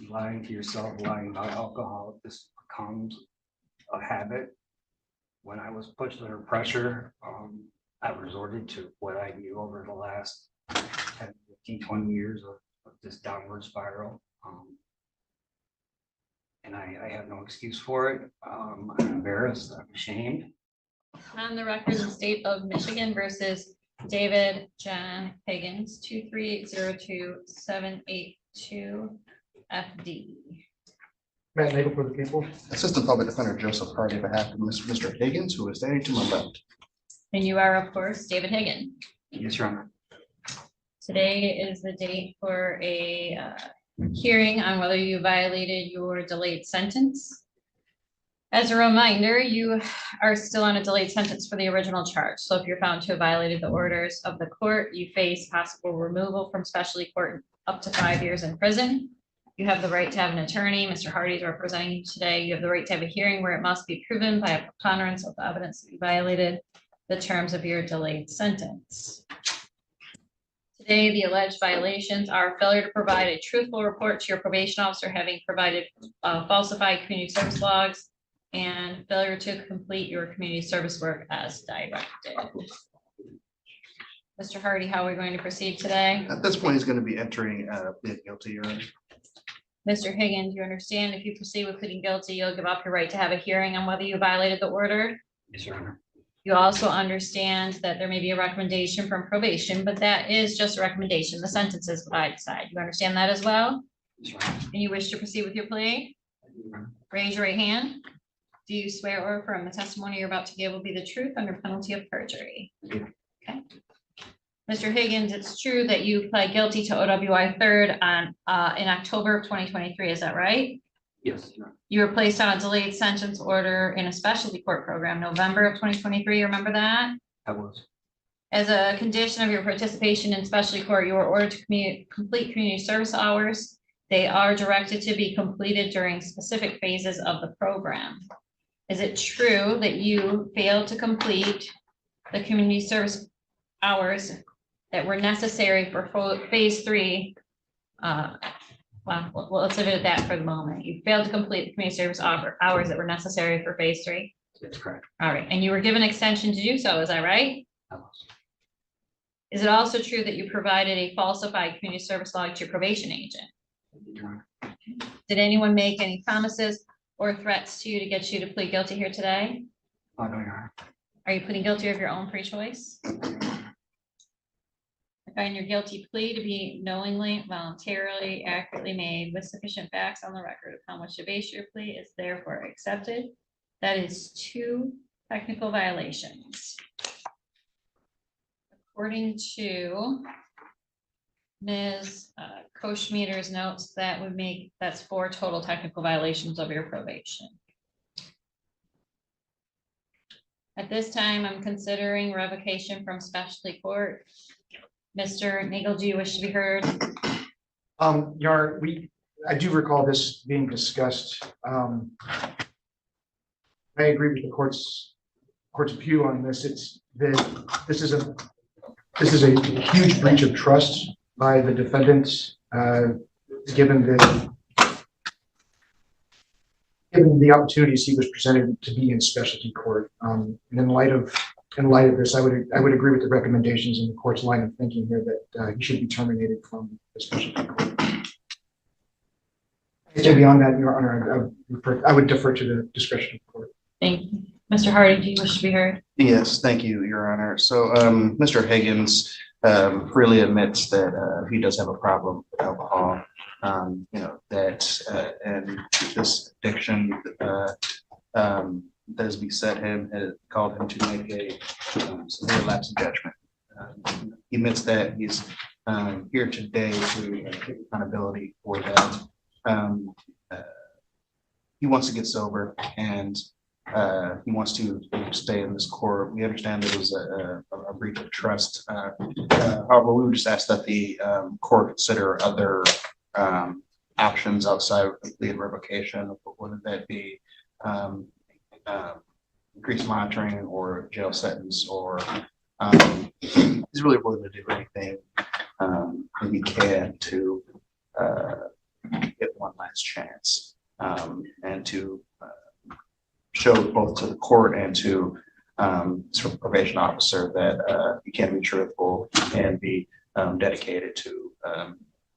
lying to yourself, lying about alcohol, this becomes a habit. When I was pushed under pressure, I resorted to what I knew over the last 10, 15, 20 years of this downward spiral. And I have no excuse for it. I'm embarrassed, I'm ashamed. On the record, the state of Michigan versus David John Higgins, 23802-782 FD. Matt Nagel for the people. Assistant Public Defender Joseph Hardy, on behalf of Mr. Higgins, who is standing to my left. And you are, of course, David Higgins. Yes, Your Honor. Today is the date for a hearing on whether you violated your delayed sentence. As a reminder, you are still on a delayed sentence for the original charge. So if you're found to have violated the orders of the court, you face possible removal from specialty court up to 5 years in prison. You have the right to have an attorney. Mr. Hardy is representing you today. You have the right to have a hearing where it must be proven by a preponderance of the evidence that you violated the terms of your delayed sentence. Today, the alleged violations are failure to provide a truthful report to your probation officer, having provided falsified community service logs, and failure to complete your community service work as directed. Mr. Hardy, how are we going to proceed today? At this point, he's going to be entering plead guilty. Your Honor. Mr. Higgins, you understand if you proceed with pleading guilty, you'll give up your right to have a hearing on whether you violated the order? Yes, Your Honor. You also understand that there may be a recommendation from probation, but that is just a recommendation. The sentence is what I decide. You understand that as well? Yes, Your Honor. And you wish to proceed with your plea? Raise your right hand. Do you swear or affirm the testimony you're about to give will be the truth under penalty of perjury? Yeah. Okay. Mr. Higgins, it's true that you pled guilty to OWI 3rd on in October of 2023. Is that right? Yes, Your Honor. You were placed on a delayed sentence order in a specialty court program, November of 2023. Remember that? I was. As a condition of your participation in specialty court, you were ordered to complete community service hours. They are directed to be completed during specific phases of the program. Is it true that you failed to complete the community service hours that were necessary for phase 3? Well, let's leave it at that for the moment. You failed to complete the community service hours that were necessary for phase 3. That's correct. All right, and you were given extension to do so, is that right? I was. Is it also true that you provided a falsified community service log to your probation agent? Your Honor. Did anyone make any promises or threats to you to get you to plead guilty here today? No, Your Honor. Are you pleading guilty of your own free choice? I find your guilty plea to be knowingly, voluntarily, accurately made with sufficient facts on the record upon which to base your plea is therefore accepted. That is 2 technical violations. According to Ms. Koshmeter's notes, that's 4 total technical violations of your probation. At this time, I'm considering revocation from specialty court. Mr. Nagel, do you wish to be heard? Your Honor, I do recall this being discussed. I agree with the court's view on this. This is a huge breach of trust by the defendants, given the opportunities he was presented to be in specialty court. And in light of this, I would agree with the recommendations in the court's line of thinking here that he should be terminated from the specialty court. And beyond that, Your Honor, I would defer to the discretion of the court. Thank you. Mr. Hardy, do you wish to be heard? Yes, thank you, Your Honor. So Mr. Higgins freely admits that he does have a problem with alcohol. That and this addiction that has beset him has called him to make a severe lapse of judgment. He admits that he's here today to take accountability for that. He wants to get sober and he wants to stay in this court. We understand it was a breach of trust. However, we would just ask that the court consider other options outside of complete revocation, whether that be increased monitoring or jail sentence, or he's really willing to do anything that he can to get one his chance, and to show both to the court and to sort of probation officer that he can be truthful and be dedicated to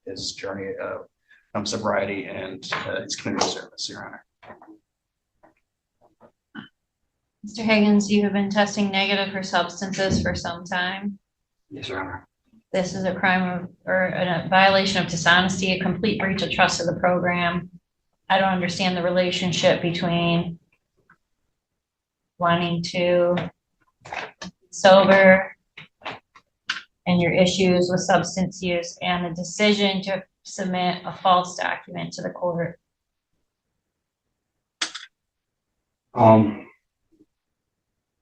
his journey of sobriety and his community service, Your Honor. Mr. Higgins, you have been testing negative for substances for some time. Yes, Your Honor. This is a crime of, or a violation of dishonesty, a complete breach of trust of the program. I don't understand the relationship between wanting to sober and your issues with substance use and the decision to submit a false document to the court.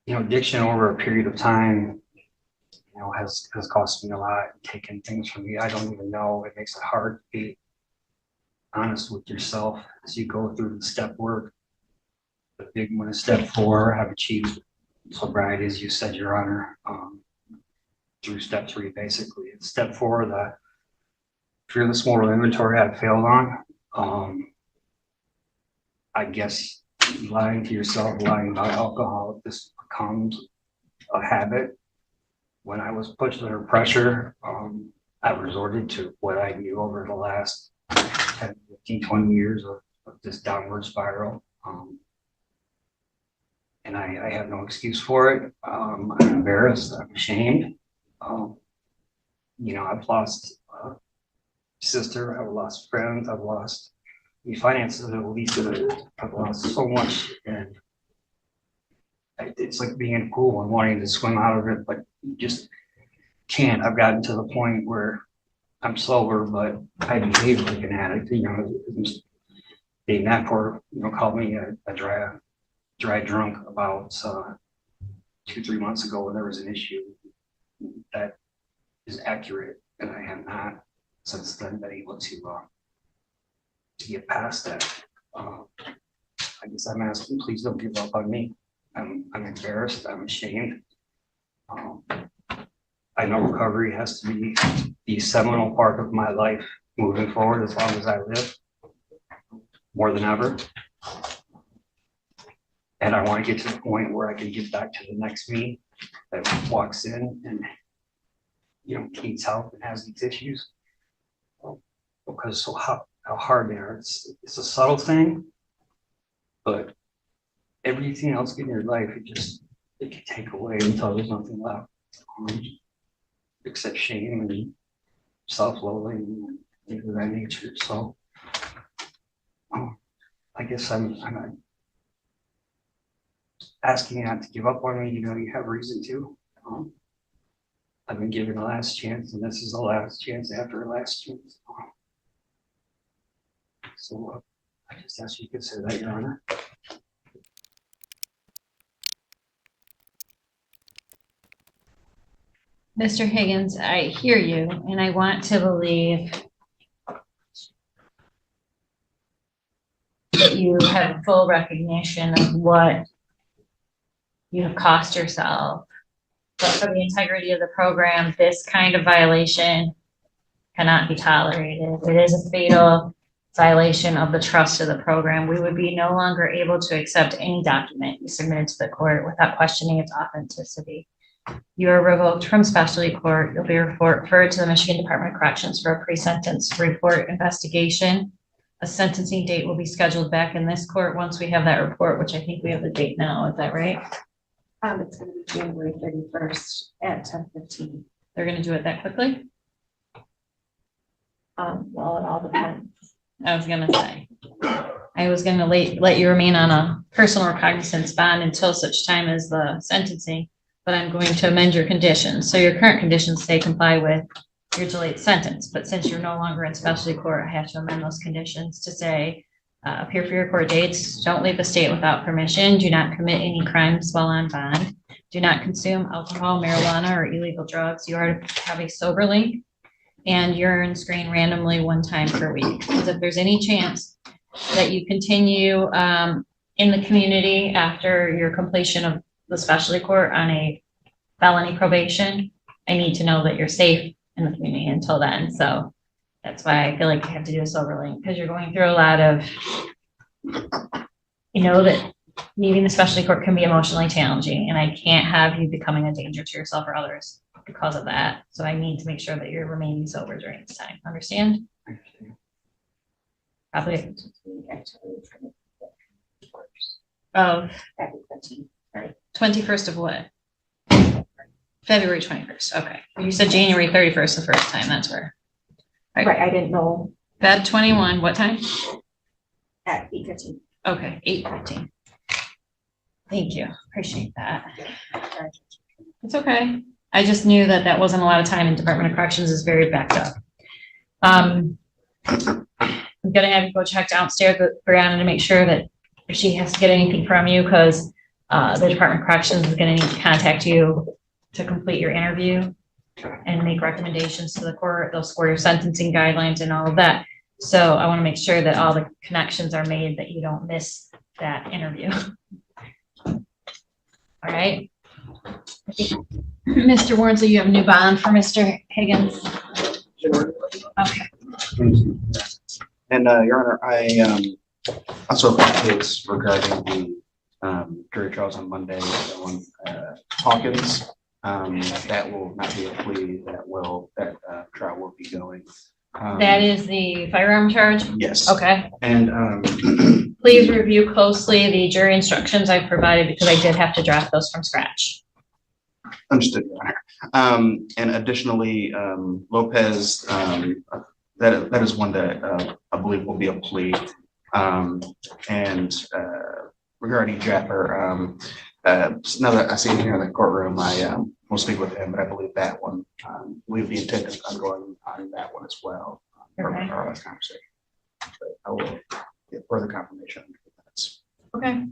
Addiction over a period of time, has cost me a lot, taken things from me. I don't even know. It makes it hard to be honest with yourself as you go through the step work. The big one is step 4. I've achieved sobriety, as you said, Your Honor, through step 3, basically. It's step 4, the fearless moral inventory I failed on. I guess lying to yourself, lying about alcohol, this becomes a habit. When I was pushed under pressure, I resorted to what I knew over the last 10, 15, 20 years of this downward spiral. And I have no excuse for it. I'm embarrassed, I'm ashamed. I've lost a sister, I've lost friends, I've lost the finances of Lisa, I've lost so much, and it's like being in a pool and wanting to swim out of it, but you just can't. I've gotten to the point where I'm sober, but I behave like an addict. Dave Napor, called me a dry drunk about 2-3 months ago when there was an issue that is accurate, and I have not since then been able to get past that. I guess I'm asking, please don't give up on me. I'm embarrassed. I'm ashamed. I know recovery has to be the seminal part of my life moving forward as long as I live, more than ever. And I want to get to the point where I can get back to the next me that walks in and, needs help and has these issues. Because how hard they are. It's a subtle thing, but everything else in your life, it can take away until there's nothing left, except shame and self-loathing and things of that nature. So I guess I'm asking you not to give up on me. You have reason to. I've been given a last chance, and this is the last chance after a last chance. So I just ask you to consider that, Your Honor. Mr. Higgins, I hear you, and I want to believe that you have full recognition of what you have cost yourself. But for the integrity of the program, this kind of violation cannot be tolerated. It is a fatal violation of the trust of the program. We would be no longer able to accept any document you submitted to the court without questioning its authenticity. You are revoked from specialty court. You'll be referred to the Michigan Department of Corrections for a pre-sentence report investigation. A sentencing date will be scheduled back in this court once we have that report, which I think we have the date now. Is that right? It's going to be January 31st at 10:15. They're going to do it that quickly? Well, it all depends. I was going to say. I was going to let you remain on a personal recognizance bond until such time as the sentencing, but I'm going to amend your conditions. So your current conditions say comply with your delayed sentence, but since you're no longer in specialty court, I have to amend those conditions to say appear for your court dates, don't leave the state without permission, do not commit any crimes while on bond, do not consume alcohol, marijuana, or illegal drugs. You are to have a sober link and urine screen randomly 1 time per week. Because if there's any chance that you continue in the community after your completion of the specialty court on a felony probation, I need to know that you're safe in the community until then. So That's why I feel like you have to do a silver link, because you're going through a lot of, you know, that needing the specialty court can be emotionally challenging, and I can't have you becoming a danger to yourself or others because of that. So I need to make sure that you're remaining sober during this time. Understand? Probably of 21st of what? February 21st. Okay. You said January 31st the first time. That's where. Right, I didn't know Feb 21, what time? at 8:15. Okay, 8:15. Thank you. Appreciate that. It's okay. I just knew that that wasn't a lot of time, and Department of Corrections is very backed up. I'm gonna have you go check downstairs with Brianna to make sure that if she has to get anything from you, because the Department of Corrections is gonna need to contact you to complete your interview and make recommendations to the court. They'll score your sentencing guidelines and all of that. So I want to make sure that all the connections are made, that you don't miss that interview. All right. Mr. Warrensley, you have a new bond for Mr. Higgins? Okay. And, Your Honor, I also have a case regarding the jury trials on Monday on Hawkins. That will not be a plea, that trial will be going. That is the firearm charge? Yes. Okay. And Please review closely the jury instructions I've provided, because I did have to draft those from scratch. understood, Your Honor. And additionally, Lopez, that is one that I believe will be a plea. And regarding Japper, now that I see him here in the courtroom, I will speak with him, but I believe that one, we have the intent of going on that one as well. For Okay. our last conversation. But I will get further confirmation. Okay.